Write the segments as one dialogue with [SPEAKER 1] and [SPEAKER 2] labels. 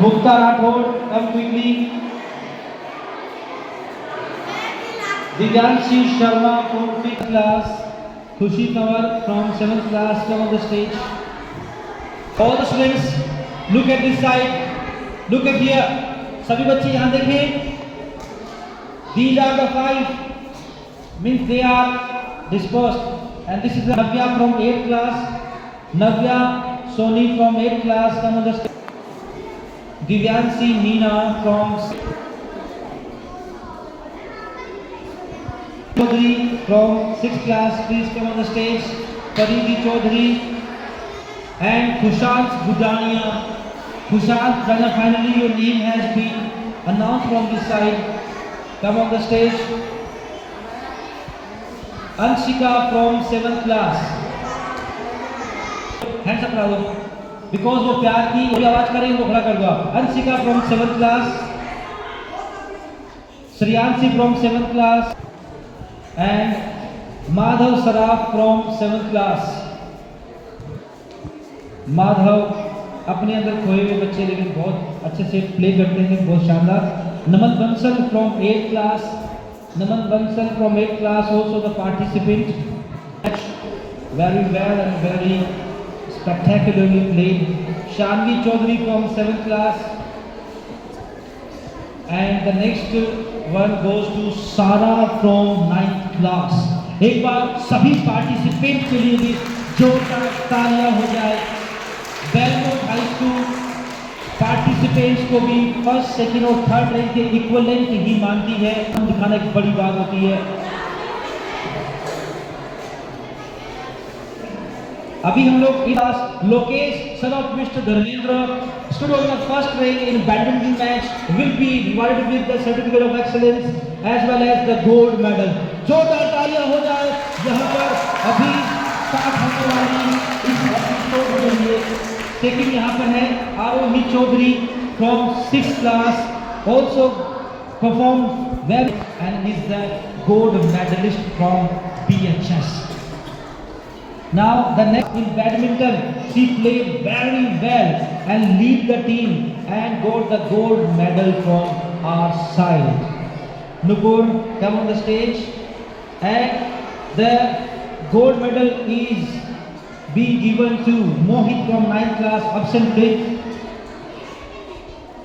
[SPEAKER 1] Mukta Rathod, come quickly. Divyanshi Sharma from 5th class. Khushi Kanwar from 7th class, come on the stage. All the students, look at this side. Look at here. सभी बच्चे यहाँ देखें. These are the 5. Means they are dispersed. And this is Navya from 8th class. Navya Soni from 8th class, come on the stage. Divyanshi Meena from Chaudhary from 6th class, please come on the stage. Paridi Chaudhary and Khushant Gudania. Khushant, finally your name has been announced from this side. Come on the stage. Anshika from 7th class. Hands up Rahul. Because वो प्यार की वो आवाज करेंगे वो खड़ा कर दो आप. Anshika from 7th class. Shriyanshi from 7th class. And Madhav Saraf from 7th class. Madhav अपने अंदर खोए हुए बच्चे लेकिन बहुत अच्छे से प्ले करते हैं, बहुत शानदार. नमन Bansal from 8th class. Naman Bansal from 8th class, also the participant. Very well and very spectacularly played. Shanvi Chaudhary from 7th class. And the next one goes to Sara from 9th class. एक बार सभी participant के लिए भी जोरदार तालियां हो जाए. बेलमोट high school participants को भी फर्स्ट, सेकंड और थर्ड रैंक के इक्विवेलेंट ही मानती है. हम दिखाना एक बड़ी बात होती है. अभी हम लोग Lokesh son of Mr. Dharmendra stood on the first rank in badminton match will be rewarded with the certificate of excellence as well as the gold medal. जोरदार तालियां हो जाए यहाँ पर अभी स्टार्ट होने वाली इस एपिसोड के लिए. सेकंड यहाँ पर है आरोही Chaudhary from 6th class, also performed well and is the gold medalist from BHS. Now the next in badminton, she played very well and lead the team and got the gold medal from our side. Nupur, come on the stage. And the gold medal is being given to Mohit from 9th class, absent grade.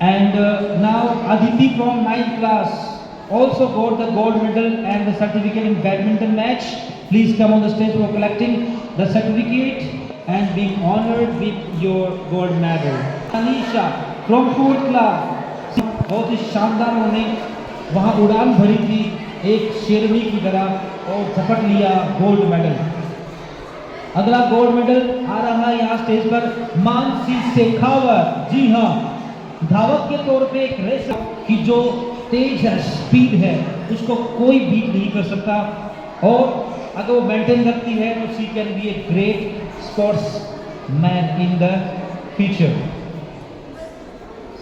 [SPEAKER 1] And now Aditi from 9th class also got the gold medal and the certificate in badminton match. Please come on the stage for collecting the certificate and being honored with your gold medal. Anisha from 4th class, बहुत ही शानदार उन्होंने वहाँ उड़ान भरी थी एक शेरनी की तरह और झपट लिया गोल्ड मेडल. अगला गोल्ड मेडल आ रहा है यहाँ स्टेज पर मानसी शेखावत. जी हाँ, धावक के तौर पे एक रेस की जो तेज है, स्पीड है, उसको कोई बीट नहीं कर सकता. और अगर वो मेंटेन करती है तो she can be a great sportsman in the future.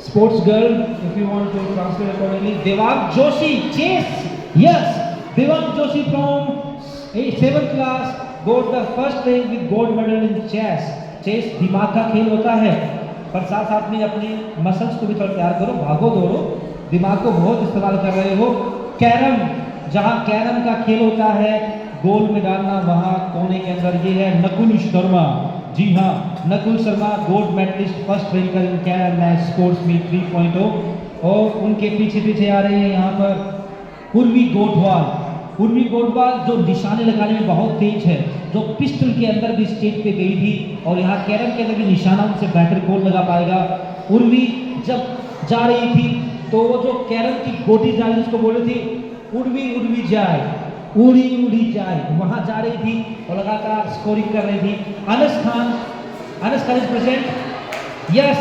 [SPEAKER 1] Sports girl, if you want to translate accordingly, Devang Joshi chess. Yes, Devang Joshi from 7th class got the first rank with gold medal in chess. Chess दिमाग का खेल होता है, पर साथ साथ में अपने मसल्स को भी थोड़ा तैयार करो, भागो दौड़ो, दिमाग को बहुत इस्तेमाल कर रहे हो. कैरम, जहाँ कैरम का खेल होता है गोल में डालना, वहाँ कोने के अंदर ये है नकुल शर्मा. जी हाँ, Nakul Sharma gold medallist, first ranker in carrom match sports meet 3.0. और उनके पीछे पीछे आ रहे हैं यहाँ पर उर्वी गोठवाल. उर्वी गोठवाल जो निशाने लगाने में बहुत तेज है, जो पिस्टल के अंदर भी स्टेज पे गई थी और यहाँ कैरम के अंदर भी निशाना उनसे बेहतर कौन लगा पाएगा. उर्वी जब जा रही थी तो वो जो कैरम की गोटी जा रही उसको बोल रही थी उर्वी उर्वी जाए, उड़ी उड़ी जाए, वहाँ जा रही थी और लगातार स्कोरिंग कर रही थी. Anas Khan is present. Yes,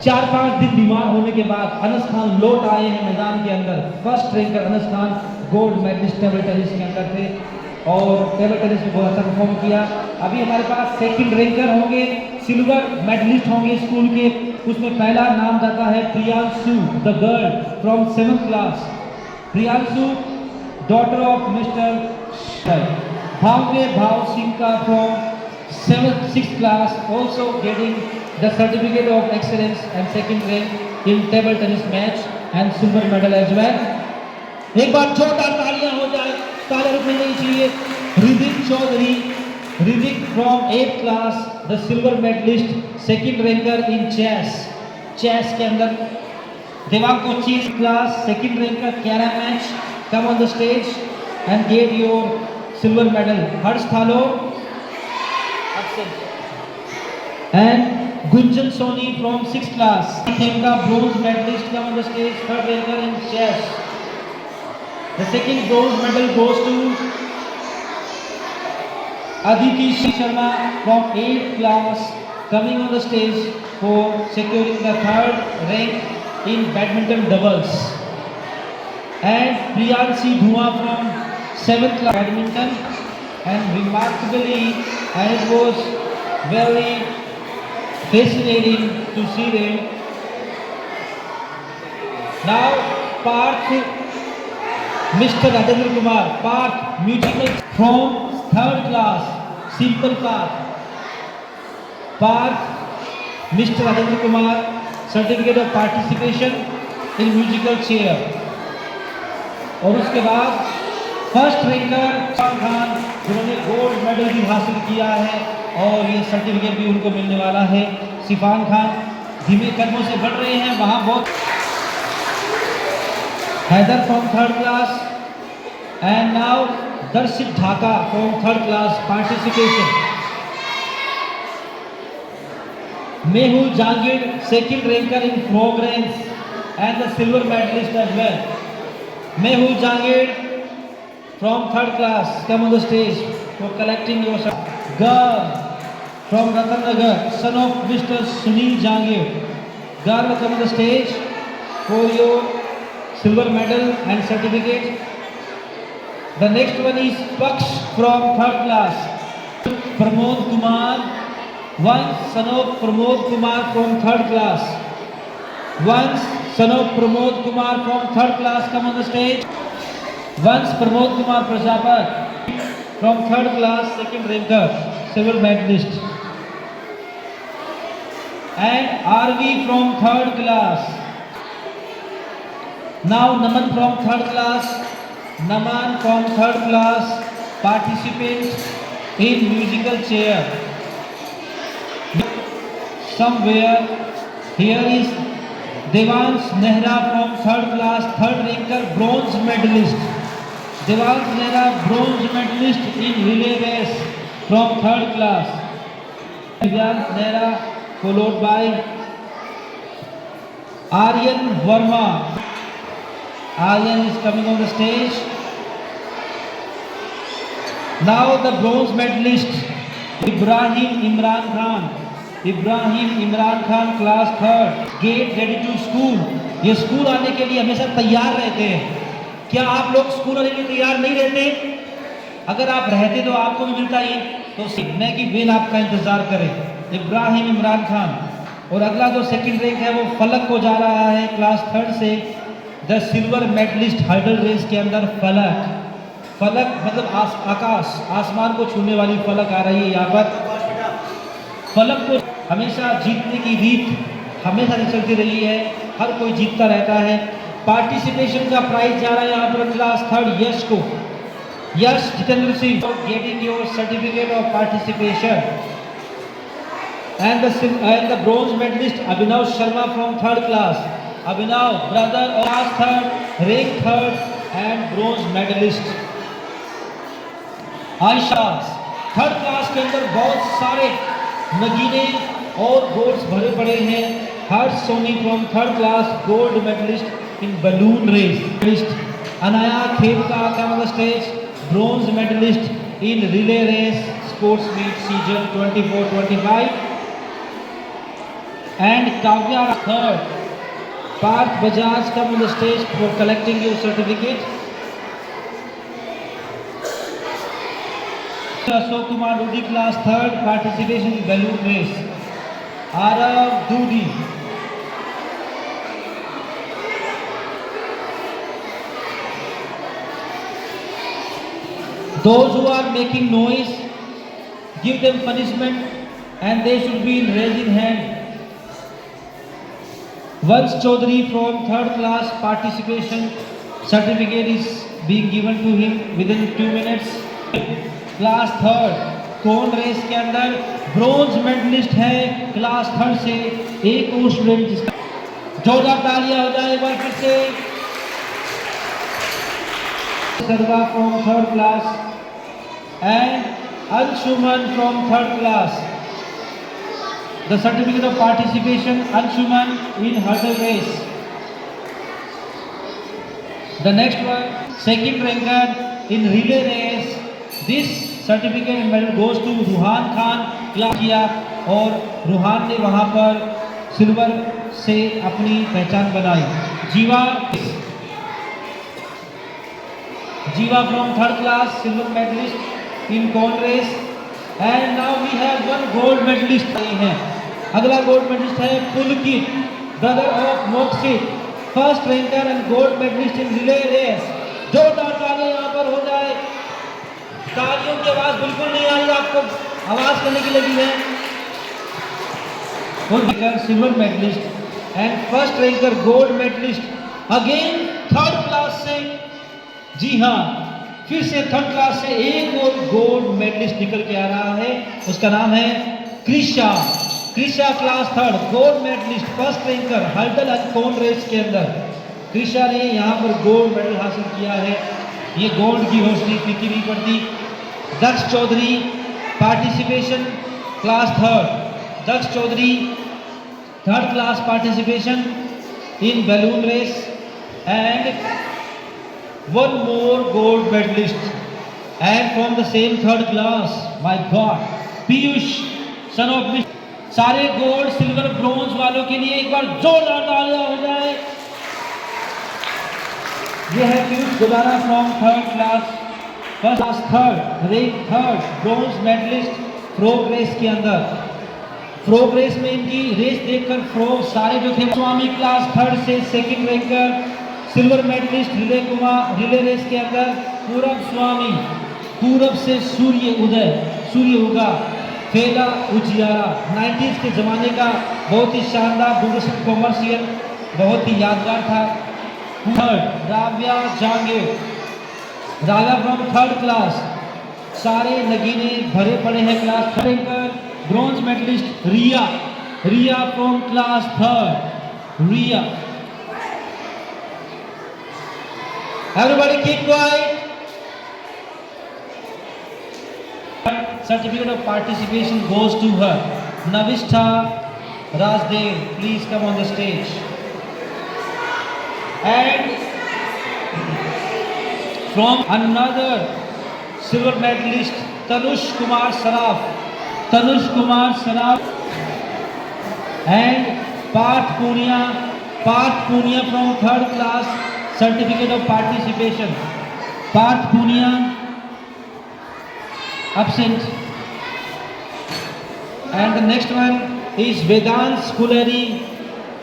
[SPEAKER 1] 4-5 दिन बीमार होने के बाद अनस खान लौट आए हैं मैदान के अंदर. First ranker Anas Khan gold medalist table tennis के अंदर थे और टेबल टेनिस में बहुत अच्छा परफॉर्म किया. अभी हमारे पास सेकंड रैंकर होंगे, सिल्वर मेडलिस्ट होंगे स्कूल के. उसमें पहला नाम जाता है Priyanshu the girl from 7th class. Priyanshu daughter of mister Bhavya Bhav Singh का from 6th class also getting the certificate of excellence and second rank in table tennis match and silver medal as well. एक बार जोरदार तालियां हो जाए, तालियां रुकनी नहीं चाहिए. Ridhik Chaudhary, Ridhik from 8th class, the silver medalist, second ranker in chess. Chess के अंदर देवांग को chess class second ranker carrom match. Come on the stage and get your silver medal. Harsh Thalo and Gunjan Soni from 6th class. Khemka bronze medalist. Come on the stage, third ranker in chess. The second bronze medal goes to Aditi Sharma from 8th class, coming on the stage for securing the third rank in badminton doubles. And Priyanshi Dhua from 7th class badminton, and remarkably, and it was very fascinating to see them. Now Parth, Mr. Rajendra Kumar, Parth musical from 3rd class, simple path. Parth, Mr. Rajendra Kumar, certificate of participation in musical chair. और उसके बाद first ranker सिफान Khan, जिन्होंने gold medal भी हासिल किया है और ये सर्टिफिकेट भी उनको मिलने वाला है. सिफान खान धीमे कदमों से बढ़ रहे हैं, वहाँ बहुत. Haider from 3rd class and now Darshit Dhaka from 3rd class participation. Mehul Jangir, second ranker in progress and the silver medalist as well. Mehul Jangir from 3rd class, come on the stage for collecting your Garv from Ratanagar, son of Mr. Sunil Jangir. Garv, come on the stage for your silver medal and certificate. The next one is Paksh from 3rd class. Pramod Kumar, one son of Pramod Kumar from 3rd class. One son of Pramod Kumar from 3rd class, come on the stage. Once Pramod Kumar Prajapat from 3rd class, second ranker, silver medalist. And RV from 3rd class. Now Naman from 3rd class. Naman from 3rd class participates in musical chair. Somewhere here is Devansh Nehra from 3rd class, third ranker, bronze medalist. Devansh Nehra, bronze medalist in relay race from 3rd class. Devansh Nehra followed by Aryan Verma. Aryan is coming on the stage. Now the bronze medalist Ibrahim Imran Khan. Ibrahim Imran Khan, class 3rd. Get ready to school. ये school आने के लिए हमेशा तैयार रहते हैं. क्या आप लोग स्कूल आने के लिए तैयार नहीं रहते? अगर आप रहते तो आपको भी मिलता ये. तो सीखने की बेल आपका इंतजार करें. इब्राहिम इमरान खान. और अगला जो सेकंड रैंक है वो फलक को जा रहा है क्लास 3rd से. The silver medalist hurdle race के अंदर फलक. फलक मतलब आकाश, आसमान को छूने वाली फलक आ रही है यहाँ पर. फलक को हमेशा जीतने की रीत हमेशा से चलती रही है, हर कोई जीतता रहता है. पार्टिसिपेशन का प्राइज जा रहा है यहाँ पर क्लास 3rd यश को. Yash Jitendra Singh getting your certificate of participation. And the bronze medallist Abhinav Sharma from 3rd class. Abhinav, brother of class 3rd, rank 3rd and bronze medalist. Ayesha 3rd class के अंदर बहुत सारे नगीने और गोल्ड्स भरे पड़े हैं. Harsh Soni from 3rd class, gold medallist in balloon race. Anaya Khemka come on the stage, bronze medallist in relay race sports meet season 24-25. And Kavya 3rd. Parth Bajaj, come on the stage for collecting your certificate. Ashok Kumar Dudi, class 3rd, participation in balloon race. Arav Dudi. Those who are making noise, give them punishment and they should be in raising hand. Vansh Chaudhary from third class participation certificate is being given to him within 2 minutes. Class third कौन race के अंदर bronze medallist है class third से एक और student जिसका जोरदार तालियां हो जाए एक बार फिर से। सर्वा from third class and Anshuman from third class the certificate of participation Anshuman in hurdle race. The next one second ranker in relay race. This certificate and medal goes to Ruhan Khan class किया और रूहान ने वहां पर silver से अपनी पहचान बनाई। जीवा from third class silver medalist in cone race and now we have one gold medalist है। अगला गोल्ड मेडलिस्ट है Pulkit brother of Mokshit first ranker and gold medallist in relay race. जोरदार तालियां यहां पर हो जाए। तालियों की आवाज बिल्कुल नहीं आ रही, आपको आवाज करने की लगी है। Pulkit silver medallist and first ranker gold medallist again third class से। जी हाँ, फिर से थर्ड क्लास से एक और गोल्ड मेडलिस्ट निकल के आ रहा है, उसका नाम है Krisha class third gold medallist first ranker hurdle and cone race के अंदर। क्रिशा ने यहाँ पर गोल्ड मेडल हासिल किया है। ये गोल्ड की रोशनी फीकी नहीं पड़ती। Daksh Chaudhary participation class third. Daksh Chaudhary third class participation in balloon race and one more gold medallist and from the same third class my god Piyush son of सारे गोल्ड सिल्वर ब्रॉन्ज वालों के लिए एक बार जोरदार तालियां हो जाए। ये है Piyush Gudana from third class first class third rank third bronze medallist frog race के अंदर। फ्रोग रेस में इनकी रेस देखकर फ्रोग सारे जो थे स्वामी क्लास थर्ड से second ranker silver medalist relay race के अंदर पूरब स्वामी पूरब से सूर्य उगा फेला उजियारा 90s के ज़माने का बहुत ही शानदार दूरदर्शन कॉमर्शियल बहुत ही यादगार था। Third Ravya from third class सारे नगीने भरे पड़े हैं क्लास थर्ड पर। Bronze medalist Riya from class third Riya. Everybody keep quiet. Certificate of participation goes to her. Navistha Rajdev, please come on the stage. And from another silver medalist, Tanush Kumar Saraf, and Parth Punia from third class, certificate of participation. Parth Punia absent. And the next one is Vedant Skulari,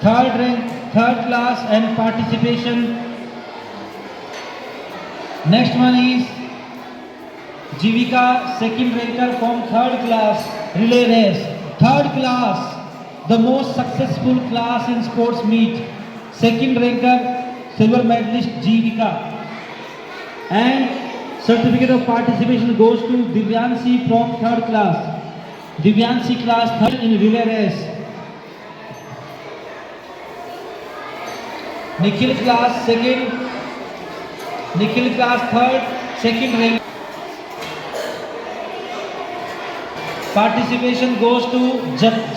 [SPEAKER 1] third rank, third class and participation. Next one is Jivika, second ranker from third class relay race. Third class, the most successful class in sports meet. Second ranker, silver medalist Jivika. And certificate of participation goes to Divyanshi from third class. Divyanshi class third in relay race. Nikhil class third, second rank. Participation goes to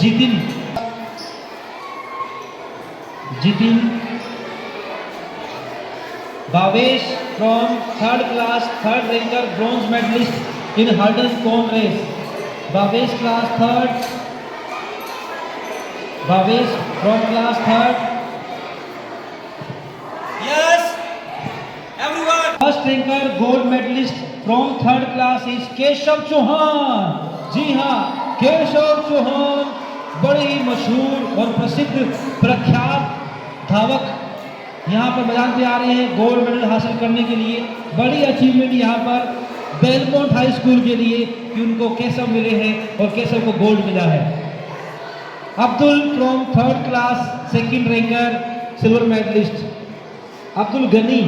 [SPEAKER 1] Jitin. Bhavesh from third class, third ranker, bronze medalist in hurdle cone race. Bhavesh class third. Bhavesh from class third.
[SPEAKER 2] Yes, everyone.
[SPEAKER 1] First ranker, gold medalist from third class is Keshav Chauhan. जी हाँ, केशव चौहान बड़े ही मशहूर और प्रसिद्ध प्रख्यात धावक यहाँ पर मैदान पे आ रहे हैं गोल्ड मेडल हासिल करने के लिए। बड़ी अचीवमेंट यहाँ पर बेलमोंट हाई स्कूल के लिए कि उनको केशव मिले हैं और केशव को गोल्ड मिला है। Abdul from third class, second ranker, silver medalist. Abdul Ghani,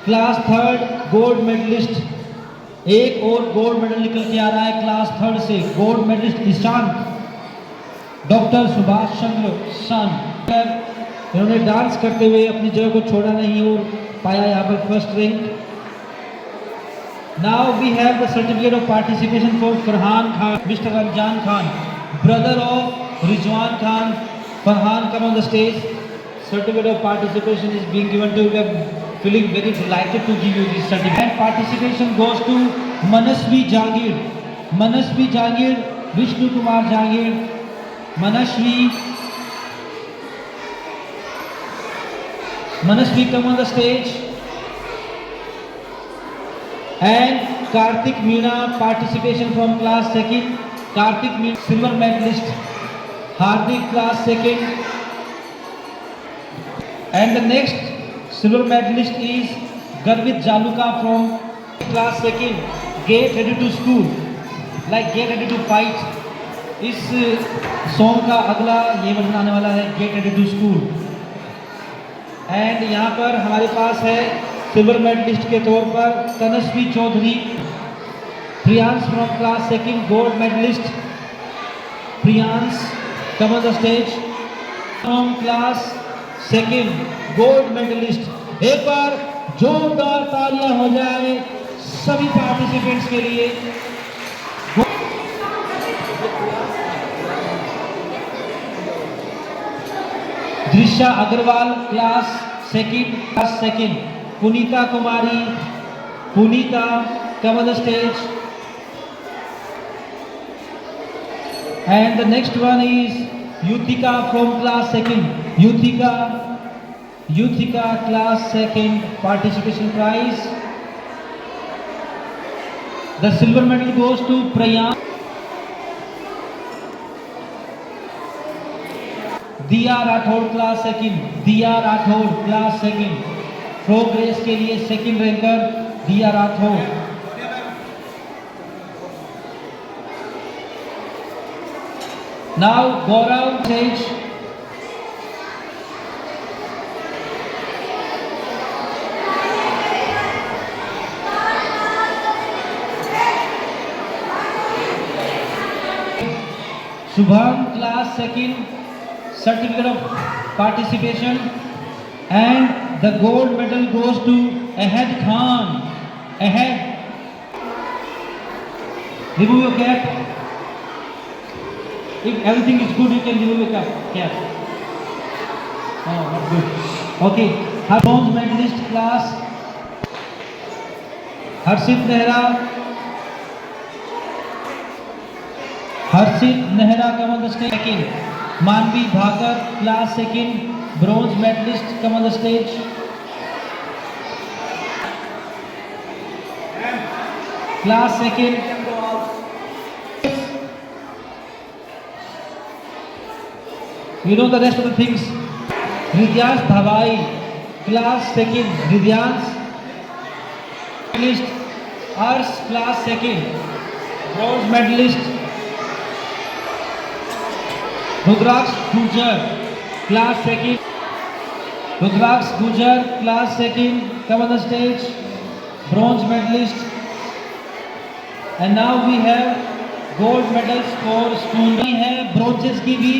[SPEAKER 1] class third gold medallist. एक और गोल्ड मेडल निकल के आ रहा है क्लास थर्ड से. Gold medallist Ishant, doctor Subhash Chandra son. इन्होंने डांस करते हुए अपनी जगह को छोड़ा नहीं और पाया यहाँ पर first rank. Now we have the certificate of participation for Farhan Khan, mister Ramzan Khan, brother of Rizwan Khan. Farhan, come on the stage. Certificate of participation is being given to you. We are feeling very delighted to give you this certificate. And participation goes to Manasvi Jagir. Manasvi Jagir, Vishnu Kumar Jagir, Manasvi. Manasvi, come on the stage. And Karthik Meena, participation from class second. Karthik Meena, silver medalist. Hardik, class second. And the next silver medalist is Garvit Jaluka from class second. Get ready to school, like get ready to fight. इस song का अगला ये version आने वाला है, get ready to school. And यहाँ पर हमारे पास है सिल्वर मेडलिस्ट के तौर पर Tanasvi Chaudhary. Priyansh from class second, gold medallist. Priyansh, come on the stage. From class second, gold medallist. एक बार जोरदार तालियां हो जाए सभी पार्टिसिपेंट्स के लिए. Drishya Agarwal, class second. Punita Kumari, Punita, come on the stage. And the next one is Yuthika from class second. Yuthika, class second, participation prize. The silver medal goes to Prayan. Diya Rathod, class second. Diya Rathod, class second. Frog race के लिए second ranker Diya Rathod. Now Gaurav stage. Shubham, class second, certificate of participation. And the gold medal goes to Ahad Khan. Ahad, remove your cap. If everything is good, you can remove your cap. Oh, not good. Okay. Bronze medalist class. Harshit Nehra, come on the stage. Second. Manvi Bhagar, class second, bronze medalist, come on the stage. Class second. You know the rest of the things. Ridyansh Dhawai, class second. Ridyansh medalist. Arsh, class second, bronze medalist. Rudraksh Gujar, class second. Rudraksh Gujar, class second, come on the stage, bronze medalist. And now we have gold medals for students. है ब्रोंजेस की भी.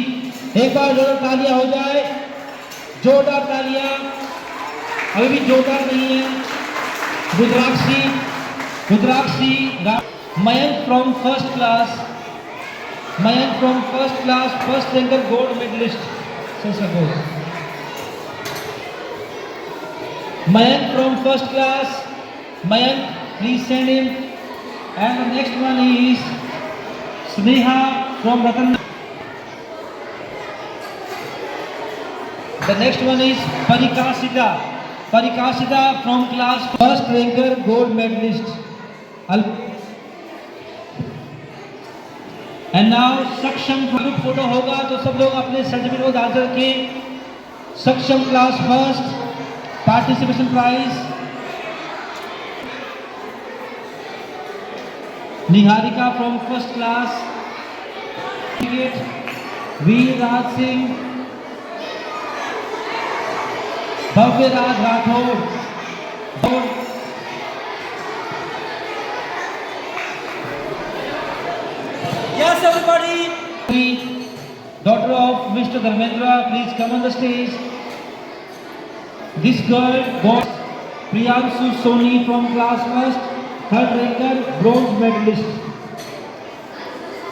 [SPEAKER 1] एक बार जोरदार तालियां हो जाए, जोरदार तालियां. अभी भी जोरदार नहीं है. रुद्राक्षी, Mayank from first class, first ranker, gold medalist. Mayank from first class. Mayank, please send him. And the next one is Sneha from Ratan. The next one is Parikashita from class first ranker, gold medalist. And now Saksham, group photo होगा तो सब लोग अपने certificate को डाल रखें. Saksham class first, participation prize. Niharika from first class. Veer Raj Singh. Bhavya Raj Rathod.
[SPEAKER 2] Yes, everybody.
[SPEAKER 1] Daughter of Mr. Dharmendra, please come on the stage. This girl got Priyanshu Soni from class first, third ranker, bronze medalist.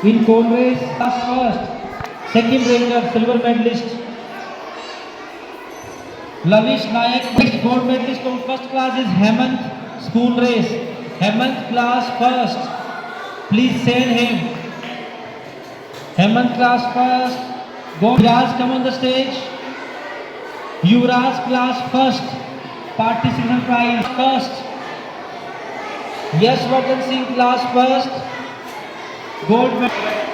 [SPEAKER 1] In cone race, class first, second ranker, silver medalist. Lavish Nayak, next gold medalist from first class is Hemant, spoon race. Hemant class first. Please send him. Hemant class first. Yuvraj, come on the stage. Yuvraj class first. Participation prize first. Yashvardhan Singh class first. Gold medal.